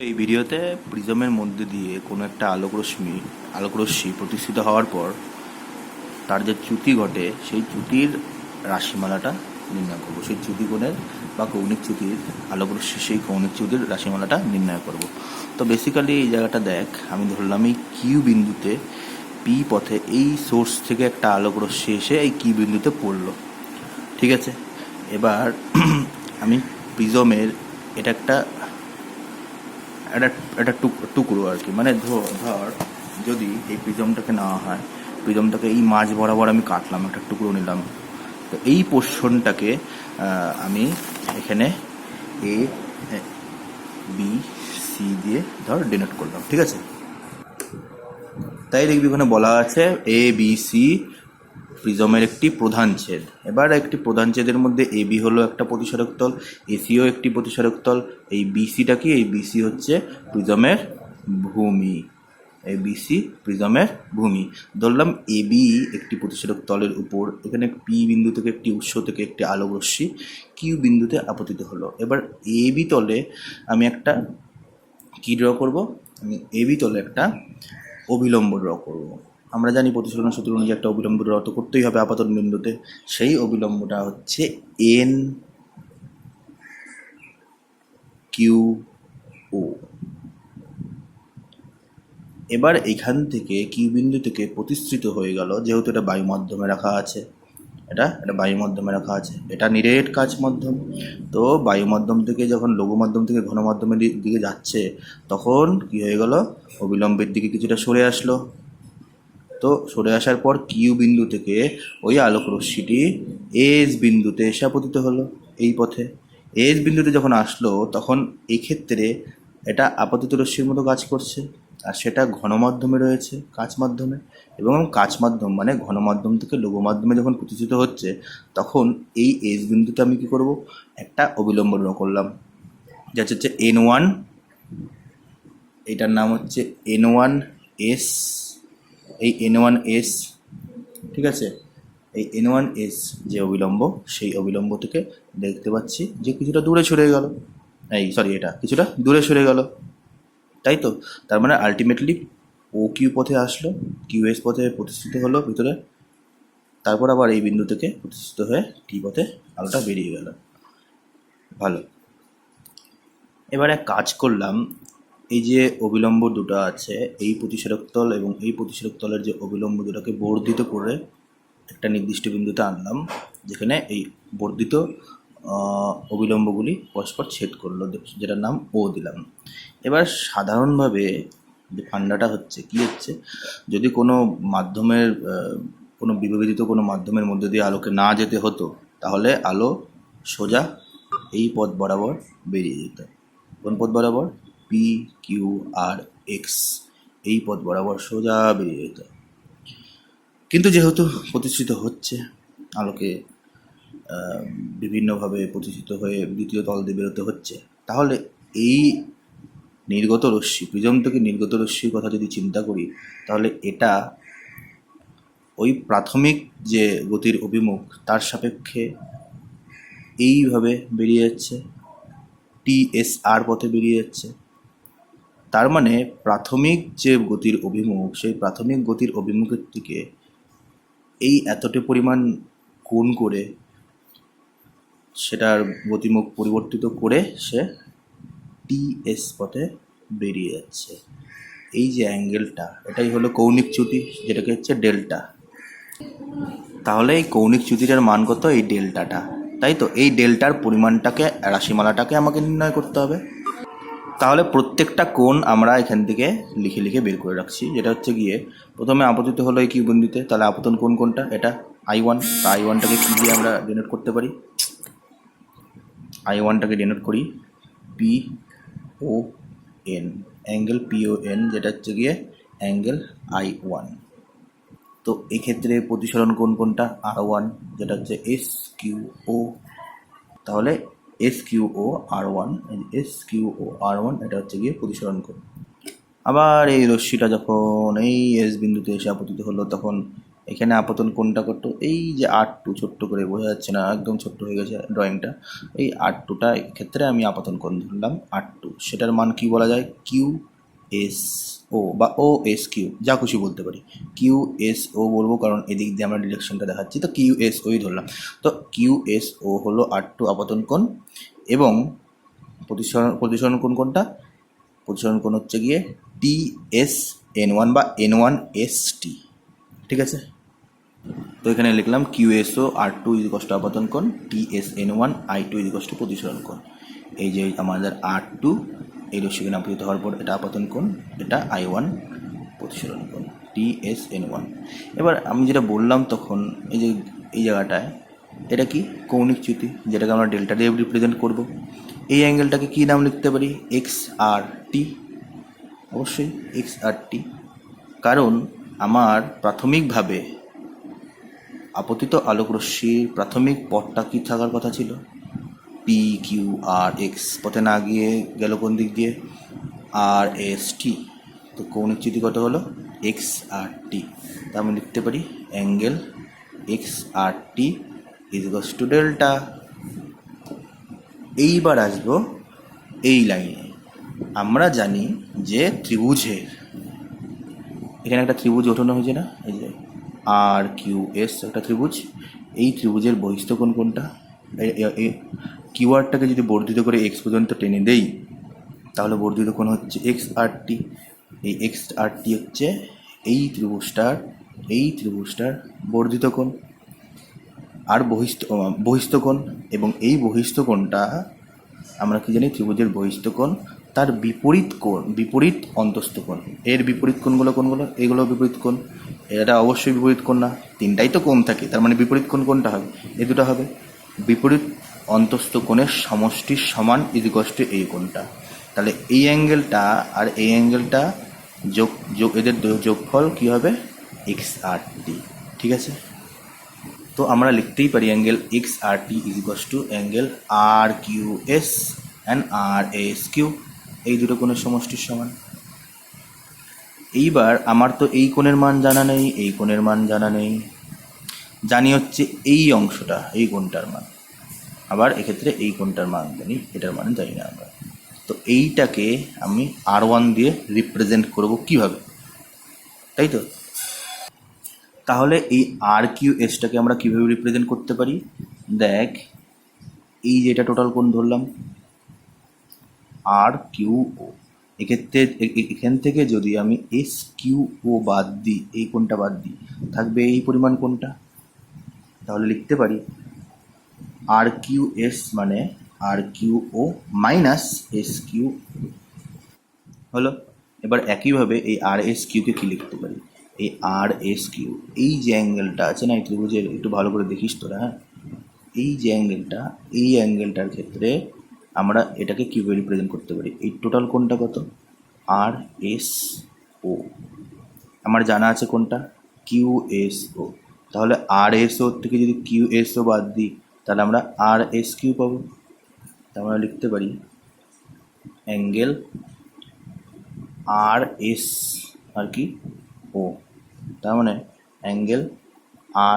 এই ভিডিওতে প্রিজমের মধ্যে দিয়ে কোনো একটা আলোকরশ্মি প্রতিষ্ঠিত হওয়ার পর তার যে চ্যুতি ঘটে সেই চ্যুতির রাশিমালাটা নির্ণয় করব। সেই চ্যুতি কোণের বা কৌণিক চ্যুতির আলোকরশ্মি সেই কৌণিক চ্যুতির রাশিমালাটা নির্ণয় করব। তো বেসিক্যালি এই জায়গাটা দেখ, আমি ধরলাম এই কিউ বিন্দুতে পি পথে এই সোর্স থেকে একটা আলোকরশ্মি এসে এই কিউ বিন্দুতে পড়লো, ঠিক আছে। এবার আমি প্রিজমের এটা একটা একটা একটা টুকরো আর কি, মানে ধর যদি এই প্রিজমটাকে নেওয়া হয়, প্রিজমটাকে এই মাঝ বরাবর আমি কাটলাম, একটা টুকরো নিলাম, তো এই পোর্শনটাকে আমি এখানে এ বি সি দিয়ে ধর ডিনোট করলাম, ঠিক আছে। তাই দেখবি ওখানে বলা আছে এ বি সি প্রিজমের একটি প্রধান ছেদ। এবার একটি প্রধান ছেদের মধ্যে এ বি হলো একটা প্রতিসারক তল, এসিও একটি প্রতিসারক তল, এই বিসিটা কি, এই বিসি হচ্ছে প্রিজমের ভূমি, এই বিসি প্রিজমের ভূমি। ধরলাম এ বি একটি প্রতিসারক তলের উপর এখানে পি বিন্দু থেকে একটি উৎস থেকে একটি আলোকরশ্মি কিউ বিন্দুতে আপতিত হলো। এবার এ বি তলে আমি একটা কি ড্র করব, আমি এ বি তলে একটা অভিলম্ব ড্র করব। আমরা জানি প্রতিসরণ সূত্র অনুযায়ী একটা অবিলম্ব ড্র তো করতেই হবে আপাতত বিন্দুতে। সেই অবিলম্বটা হচ্ছে এন কিউ ও। এবার এখান থেকে কিউ বিন্দু থেকে প্রতিষ্ঠিত হয়ে গেল, যেহেতু এটা বায়ু মাধ্যমে রাখা আছে, এটা বায়ু মাধ্যমে রাখা আছে, এটা নিরেট কাচ মাধ্যম। তো বায়ু মাধ্যম থেকে যখন লঘু মাধ্যম থেকে ঘন মাধ্যমের দিকে যাচ্ছে, তখন কি হয়ে গেল, অবিলম্বের দিকে কিছুটা সরে আসলো। তো সরে আসার পর কিউ বিন্দু থেকে ওই আলোক রশ্মিটি এস বিন্দুতে এসে আপতিত হলো এই পথে। এস বিন্দুতে যখন আসলো তখন এই ক্ষেত্রে এটা আপতিত রশ্মির মতো কাজ করছে, আর সেটা ঘন মাধ্যমে রয়েছে, কাচ মাধ্যমে। এবং কাচ মাধ্যম মানে ঘন মাধ্যম থেকে লঘু মাধ্যমে যখন প্রতিষ্ঠিত হচ্ছে, তখন এই এস বিন্দুতে আমি কি করব, একটা অবিলম্ব ড্র করলাম, যা হচ্ছে এন ওয়ান, এটার নাম হচ্ছে এন ওয়ান এস, এই এন ওয়ান এস, ঠিক আছে। এই এন ওয়ান এস যে অবিলম্ব, সেই অবিলম্ব থেকে দেখতে পাচ্ছি যে কিছুটা দূরে সরে গেল, এটা কিছুটা দূরে সরে গেল, তাই তো। তার মানে আলটিমেটলি ও কিউ পথে আসলো, কিউ এস পথে প্রতিষ্ঠিত হলো ভিতরে, তারপর আবার এই বিন্দু থেকে প্রতিষ্ঠিত হয়ে টি পথে আলোটা বেরিয়ে গেল। ভালো। এবার এক কাজ করলাম, এই যে অবিলম্ব দুটো আছে, এই প্রতিসারক তল এবং এই প্রতিসারক তলের যে অবিলম্ব দুটোকে বর্ধিত করে একটা নির্দিষ্ট বিন্দুতে আনলাম, যেখানে এই বর্ধিত অবিলম্বগুলি পরস্পর ছেদ করলো, যেটার নাম ও দিলাম। এবার সাধারণভাবে যে ফান্ডাটা হচ্ছে কি হচ্ছে, যদি কোনো মাধ্যমের কোনো বিভেদিত কোনো মাধ্যমের মধ্যে দিয়ে আলোকে না যেতে হতো, তাহলে আলো সোজা এই পথ বরাবর বেরিয়ে যেত। কোন পথ বরাবর? পি কিউ আর এক্স, এই পথ বরাবর সোজা বেরিয়ে যেত। কিন্তু যেহেতু প্রতিষ্ঠিত হচ্ছে আলোকে বিভিন্নভাবে প্রতিষ্ঠিত হয়ে দ্বিতীয় তল দিয়ে বেরোতে হচ্ছে, তাহলে এই নির্গত রশ্মি, প্রিজম থেকে নির্গত রশ্মির কথা যদি চিন্তা করি, তাহলে এটা ওই প্রাথমিক যে গতির অভিমুখ তার সাপেক্ষে এইভাবে বেরিয়ে যাচ্ছে, টিএসআর পথে বেরিয়ে যাচ্ছে। তার মানে প্রাথমিক যে গতির অভিমুখ, সেই প্রাথমিক গতির অভিমুখের দিকে এই এতটা পরিমাণ কোণ করে সেটার গতিমুখ পরিবর্তিত করে সে টিএস পথে বেরিয়ে যাচ্ছে। এই যে অ্যাঙ্গেলটা, এটাই হলো কৌণিক চ্যুতি, যেটাকে হচ্ছে ডেল্টা। তাহলে এই কৌণিক চ্যুতিটার মান কত? এই ডেল্টাটা, তাই তো। এই ডেল্টার পরিমাণটাকে, রাশিমালাটাকে আমাকে নির্ণয় করতে হবে। তাহলে প্রত্যেকটা কোণ আমরা এখান থেকে লিখে লিখে বের করে রাখছি, যেটা হচ্ছে গিয়ে প্রথমে আপতিত হলো এই কিউ বিন্দুতে, তাহলে আপতন কোণ কোনটা? এটা আই ওয়ান। তা আই ওয়ানটাকে কী দিয়ে আমরা ডিনোট করতে পারি? আই ওয়ানটাকে ডিনোট করি P O N, angle P O N, যেটা হচ্ছে গিয়ে অ্যাঙ্গেল আই ওয়ান। তো এক্ষেত্রে প্রতিসরণ কোণ কোনটা? আর ওয়ান, যেটা হচ্ছে এস কিউ ও। তাহলে এস কিউ ও আর ওয়ান, এস কিউ ও আর ওয়ান, এটা হচ্ছে গিয়ে প্রতিসরণ কোণ। আবার এই রশ্মিটা যখন এই এস বিন্দুতে এসে আপতিত হলো, তখন এখানে আপতন কোণটা কত, এই যে R2, ছোট্ট করে বোঝা যাচ্ছে না, একদম ছোট্ট হয়ে গেছে ড্রয়িংটা। এই R2টা ক্ষেত্রে আমি আপতন কোণ ধরলাম R2, সেটার মান কি বলা যায়, QSO বা OSQ, যা খুশি বলতে পারি। QSO বলবো কারণ এদিক দিয়ে আমরা ডিরেকশনটা দেখাচ্ছি, তো QSOই ধরলাম। তো QSO হলো R2 আপতন কোণ, এবং প্রতিসরণ কোণ কোনটা, প্রতিসরণ কোণ হচ্ছে গিয়ে TSN1 বা N1ST, ঠিক আছে। তো এখানে লিখলাম QSO R2 ইজিকষ্ট আপতন কোণ, TSN1 I2 ইজিকষ্ট প্রতিসরণ কোণ। এই যে আমাদের R2 এই রশ্মিকে আপতিত হওয়ার পর এটা আপতন কোণ, এটা I1 প্রতিসরণ কোণ, TSN1। এবার আমি যেটা বললাম তখন, এই যে এই জায়গাটায় এটা কি কৌণিক চ্যুতি, যেটাকে আমরা ডেল্টা দিয়ে রিপ্রেজেন্ট করব। এই অ্যাঙ্গেলটাকে কী নাম লিখতে পারি, XRT, অবশ্যই XRT, কারণ আমার প্রাথমিকভাবে আপতিত আলোক রশ্মির প্রাথমিক পথটা কী থাকার কথা ছিল, PQRX, পথে না গিয়ে গেল কোন দিক দিয়ে, RST। তো কৌণিক চ্যুতি কত হলো, XRT। তা আমি লিখতে পারি অ্যাঙ্গেল XRT ইজিকস টু ডেল্টা। এইবার আসবো এই লাইনে। আমরা জানি যে ত্রিভুজের, এখানে একটা ত্রিভুজ ওঠানো হয়েছে না, এই যে RQS একটা ত্রিভুজ, এই ত্রিভুজের বহিস্থ কোণ কোনটা, কিউআরটাকে যদি বর্ধিত করে x পর্যন্ত টেনে দেই তাহলে বর্ধিত কোণ হচ্ছে XRT। এই XRT হচ্ছে এই ত্রিভুজটার বর্ধিত কোণ আর বহিস্থ কোণ, এবং এই বহিস্থ কোণটা আমরা কি জানি, ত্রিভুজের বহিস্থ কোণ তার বিপরীত অন্তস্থ কোণ। এর বিপরীত কোণগুলো কোনগুলো, এগুলো বিপরীত কোণ, এটা অবশ্যই বিপরীত কোণ না, তিনটাই তো কোণ থাকে, তার মানে বিপরীত কোণ কোনটা হবে, এই দুটো হবে। বিপরীত অন্তস্থ কোণের সমষ্টির সমান ইজিকস টু এই কোণটা। তাহলে এই অ্যাঙ্গেলটা আর এই অ্যাঙ্গেলটা এদের যোগফল কী হবে, XRT, ঠিক আছে। তো আমরা লিখতেই পারি অ্যাঙ্গেল XRT ইজিকস to angle RQS and RSQ, এই দুটো কোণের সমষ্টির সমান। এইবার আমার তো এই কোণের মান জানা নেই, এই কোণের মান জানা নেই, জানি হচ্ছে এই অংশটা, এই কোণটার মান, আবার এক্ষেত্রে এই কোণটার মান জানি, এটার মান জানি না আমরা। তো এইটাকে আমি R1 দিয়ে রিপ্রেজেন্ট করব কিভাবে, তাই তো। তাহলে এই RQSটাকে আমরা কীভাবে রিপ্রেজেন্ট করতে পারি, দেখ এই যে এটা টোটাল কোণ ধরলাম RQO, এক্ষেত্রে এখান থেকে যদি আমি SQO বাদ দিই, এই কোণটা বাদ দিই, থাকবে এই পরিমাণ কোণটা। তাহলে লিখতে পারি RQS মানে RQO মাইনাস SQO হলো। এবার একইভাবে এই RSQকে কী লিখতে পারি, এই RSQ, এই যে অ্যাঙ্গেলটা আছে না এই ত্রিভুজের, একটু ভালো করে দেখিস তোরা, হ্যাঁ, এই যে অ্যাঙ্গেলটা, এই অ্যাঙ্গেলটার ক্ষেত্রে আমরা এটাকে কীভাবে রিপ্রেজেন্ট করতে পারি, এই টোটাল কোণটা কত, RSO, আমার জানা আছে কোনটা, QSO। তাহলে RSO থেকে যদি QSO বাদ দিই তাহলে আমরা RSQ পাবো। তাহলে আমরা লিখতে পারি অ্যাঙ্গেল RS আর কি ও, তার মানে angle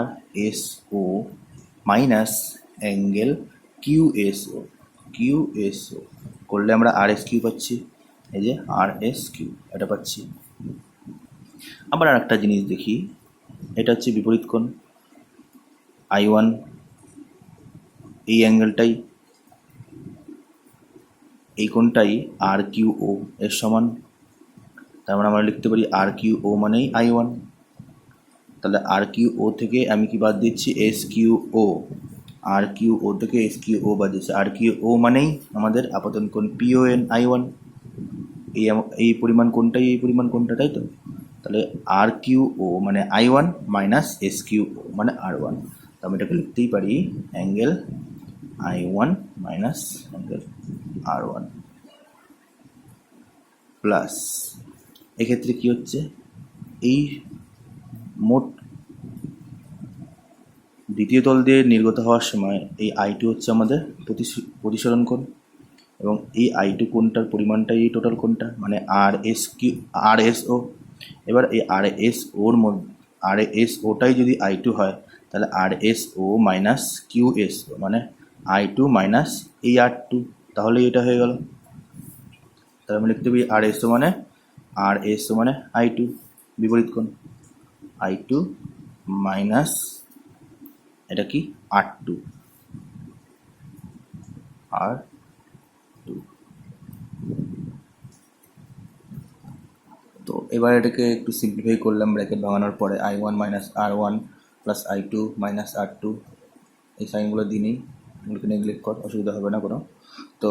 RSO minus angle QSO করলে আমরা RSQ পাচ্ছি, এই যে RSQ এটা পাচ্ছি। আবার আর একটা জিনিস দেখি, এটা হচ্ছে বিপরীত কোণ I1, এই অ্যাঙ্গেলটাই, এই কোণটাই RQO এর সমান, তার মানে আমরা লিখতে পারি RQO মানেই I1। তাহলে RQO থেকে আমি কি বাদ দিচ্ছি, SQO, RQO থেকে SQO বাদ দিচ্ছি, RQO মানেই আমাদের আপতন কোণ PON I1, এই পরিমাণ কোণটাই এই পরিমাণ কোণটা, তাই তো। তাহলে RQO মানে I1 মাইনাস SQO মানে R1, তো আমি এটাকে লিখতেই পারি angle I1 minus angle R1 plus, এক্ষেত্রে কী হচ্ছে, এই মোট দ্বিতীয় তল দিয়ে নির্গত হওয়ার সময় এই I2 হচ্ছে আমাদের প্রতিসরণ কোণ, এবং এই I2 কোণটার পরিমাণটাই এই টোটাল কোণটা, মানে RSO। এবার এই RSOর মধ্যে আর এস ওটাই যদি আই টু হয় তাহলে R S O minus Q S O মানে আই টু মাইনাস এই আর টু, তাহলেই এটা হয়ে গেল। তাহলে আমি লিখতে পারি আর এস ও মানে আই টু, বিপরীত কোণ আই টু মাইনাস এটা কি আর টু, আর টু। তো এবার এটাকে একটু সিম্পলিফাই করলাম ব্র্যাকেট ভাঙানোর পরে, I one minus R one plus I two minus R two, এই সাইনগুলো দিনই, এগুলোকে নেগলেক্ট কর, অসুবিধা হবে না কোনো। তো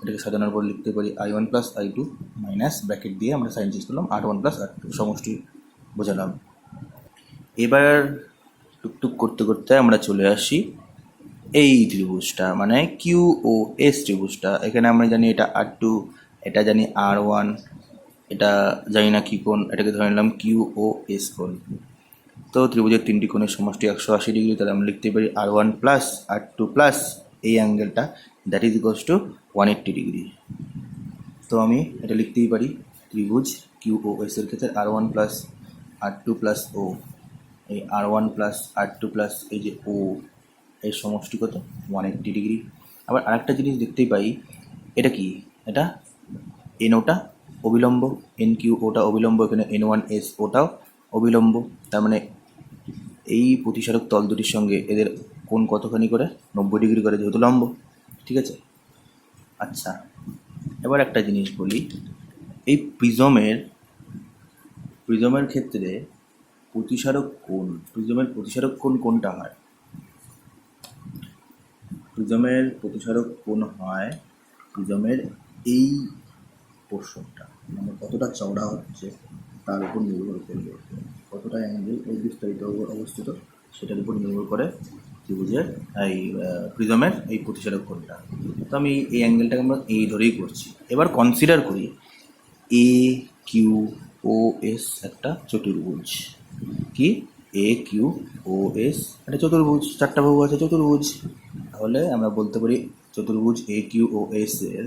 এটাকে সাজানোর পর লিখতে পারি I one plus I two minus bracket দিয়ে আমরা সাইন চেঞ্জ করলাম R one plus R two, সমষ্টি বোঝালাম। এবার টুকটুক করতে করতে আমরা চলে আসি এই ত্রিভুজটা মানে কিউ ও এস ত্রিভুজটা। এখানে আমরা জানি এটা আর টু, এটা জানি আর ওয়ান, এটা জানি না কী কোণ, এটাকে ধরে নিলাম কিউ ও এস কোণ। তো ত্রিভুজের তিনটি কোণের সমষ্টি 180 ডিগ্রি, তাহলে আমরা লিখতে পারি R one plus R two plus এই অ্যাঙ্গেলটা that is equals to 180 degree. তো আমি এটা লিখতেই পারি ত্রিভুজ কিউ ও এস এর ক্ষেত্রে আর one plus R two plus ও, এই R one plus R two plus এই যে ও, এর সমষ্টি কত 180 ডিগ্রি। আবার আরেকটা জিনিস দেখতেই পাই, এটা কি, এটা এন ওটা অবিলম্ব, এন কিউ ওটা অবিলম্ব, এখানে এন ওয়ান এস ওটাও অবিলম্ব, তার মানে এই প্রতিসারক তল দুটির সঙ্গে এদের কোণ কতখানি করে 90 ডিগ্রি করে, যেহেতু লম্ব। ঠিক আছে, আচ্ছা এবার একটা জিনিস বলি, এই প্রিজমের ক্ষেত্রে প্রিজমের প্রতিসারক কোণ কোনটা হয়? প্রিজমের প্রতিসারক কোণ হয় প্রিজমের এই পোর্শনটা, মানে কতটা চওড়া হচ্ছে তার উপর নির্ভর করবে, কতটা অ্যাঙ্গেল এই বিস্তারিত অবস্থিত সেটার উপর নির্ভর করে ত্রিভুজের এই প্রিজমের এই প্রতিসারক কোণটা। তো আমি এই অ্যাঙ্গেলটাকে আমরা এই ধরেই করছি। এবার কনসিডার করি এ কিউ ও এস একটা চতুর্ভুজ, কি এ কিউ ও এস একটা চতুর্ভুজ, চারটা বাহু আছে চতুর্ভুজ। তাহলে আমরা বলতে পারি চতুর্ভুজ এ কিউ ও এস এর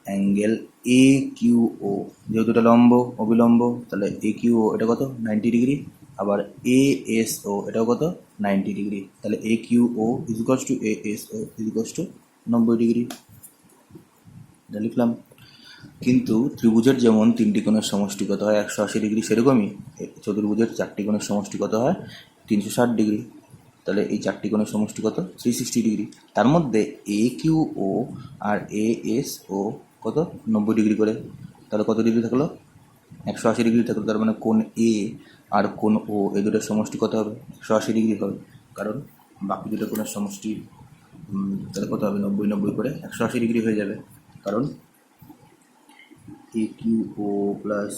অ্যাঙ্গেল এ কিউ ও, যেহেতু এটা লম্ব অবিলম্ব, তাহলে এ কিউ ও এটা কত 90 ডিগ্রি, আবার এ এস ও এটাও কত 90 ডিগ্রি, তাহলে A Q O is equals to A S O is equals to 90 degree, এটা লিখলাম। কিন্তু ত্রিভুজের যেমন তিনটি কোণের সমষ্টি কত হয় 180 ডিগ্রি, সেরকমই চতুর্ভুজের চারটি কোণের সমষ্টি কত হয় 360 ডিগ্রি। তাহলে এই চারটি কোণের সমষ্টি কত 360 ডিগ্রি। তার মধ্যে এ কিউ ও আর এ এস ও কত 90 ডিগ্রি করে, তাহলে কত ডিগ্রি থাকলো 180 ডিগ্রি থাকলো। তার মানে কোণ এ আর কোণ ও এই দুটোর সমষ্টি কত হবে 180 ডিগ্রি হবে, কারণ বাকি দুটো কোণের সমষ্টি তাহলে কত হবে 90 করে 180 ডিগ্রি হয়ে যাবে, কারণ A Q O plus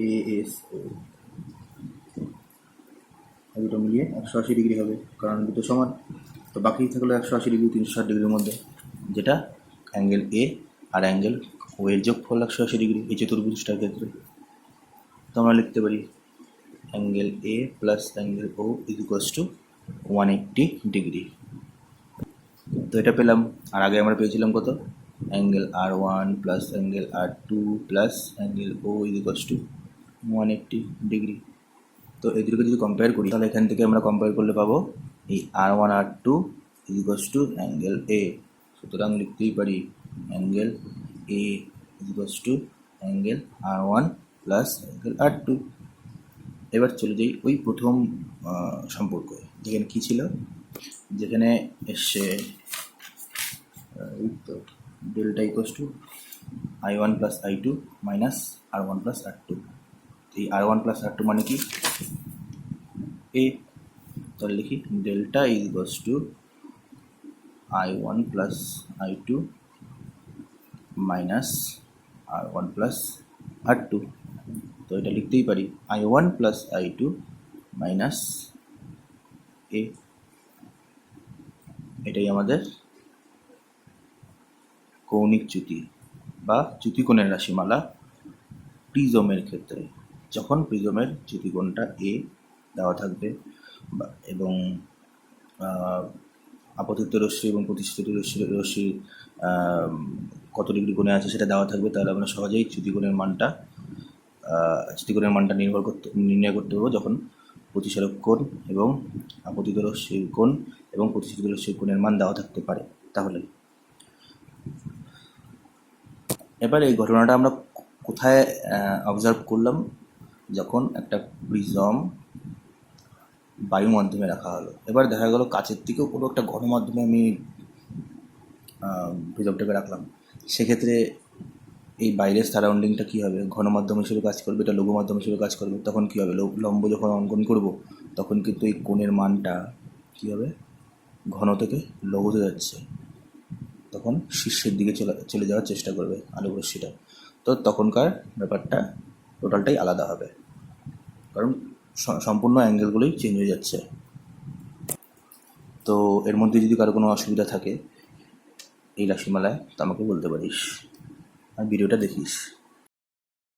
A S O দুটো মিলিয়ে 180 ডিগ্রি হবে, কারণ দুটো সমান। তো বাকি থাকলো 180 ডিগ্রি 360 ডিগ্রির মধ্যে, যেটা অ্যাঙ্গেল এ আর অ্যাঙ্গেল ও এর যোগফল 180 ডিগ্রি এই চতুর্ভুজটার ক্ষেত্রে। তো আমরা লিখতে পারি angle A plus angle O is equals to 180 degree. তো এটা পেলাম। আর আগে আমরা পেয়েছিলাম কত, angle R one plus angle R two plus angle O is equals to 180 degree. তো এই দুটোকে যদি কম্পেয়ার করি তাহলে এখান থেকে আমরা কম্পেয়ার করলে পাবো এই R one R two is equals to angle A. সুতরাং লিখতেই পারি angle A is equals to angle R one plus angle R two. এবার চলে যাই ওই প্রথম সম্পর্কে, যেখানে কী ছিল, যেখানে এসছে delta equals to I one plus I two minus R one plus R two. এই R one plus R two মানে কি এ, তাহলে লিখি delta is equals to I one plus I two minus R one plus R two. তো এটা লিখতেই পারি I one plus I two minus A, এটাই আমাদের কৌণিক চ্যুতি বা চ্যুতিকোণের রাশিমালা প্রিজমের ক্ষেত্রে, যখন প্রিজমের চ্যুতিকোণটা এ দেওয়া থাকবে এবং আপতিত রশ্মি এবং প্রতিষ্ঠিত রশ্মি কত ডিগ্রি কোণে আছে সেটা দেওয়া থাকবে, তাহলে আমরা সহজেই চ্যুতিকোণের মানটা চ্যুতিকোণের মানটা নির্ণয় করতে পারবো যখন প্রতিসারক কোণ এবং আপতিত রশ্মির কোণ এবং প্রতিসরিত রশ্মির কোণের মান দেওয়া থাকতে পারে। তাহলে এবার এই ঘটনাটা আমরা কোথায় অবজার্ভ করলাম? যখন একটা প্রিজম বায়ু মাধ্যমে রাখা হলো। এবার দেখা গেল কাচের থেকেও কোনো একটা ঘন মাধ্যমে আমি প্রিজমটাকে রাখলাম। সেক্ষেত্রে এই বাইরের সারাউন্ডিংটা কী হবে? ঘন মাধ্যম হিসেবে কাজ করবে, এটা লঘু মাধ্যম হিসেবে কাজ করবে। তখন কী হবে? লম্ব যখন অঙ্কন করব তখন কিন্তু এই কোণের মানটা কী হবে? ঘন থেকে লঘুতে যাচ্ছে, তখন শীর্ষের দিকে চলে যাওয়ার চেষ্টা করবে আলোক রশ্মিটা। তো তখনকার ব্যাপারটা টোটালটাই আলাদা হবে, কারণ সম্পূর্ণ অ্যাঙ্গেলগুলোই চেঞ্জ হয়ে যাচ্ছে। তো এর মধ্যে যদি কারো কোনো অসুবিধা থাকে এই রাশিমালায় তো আমাকে বলতে পারিস আর ভিডিওটা দেখিস।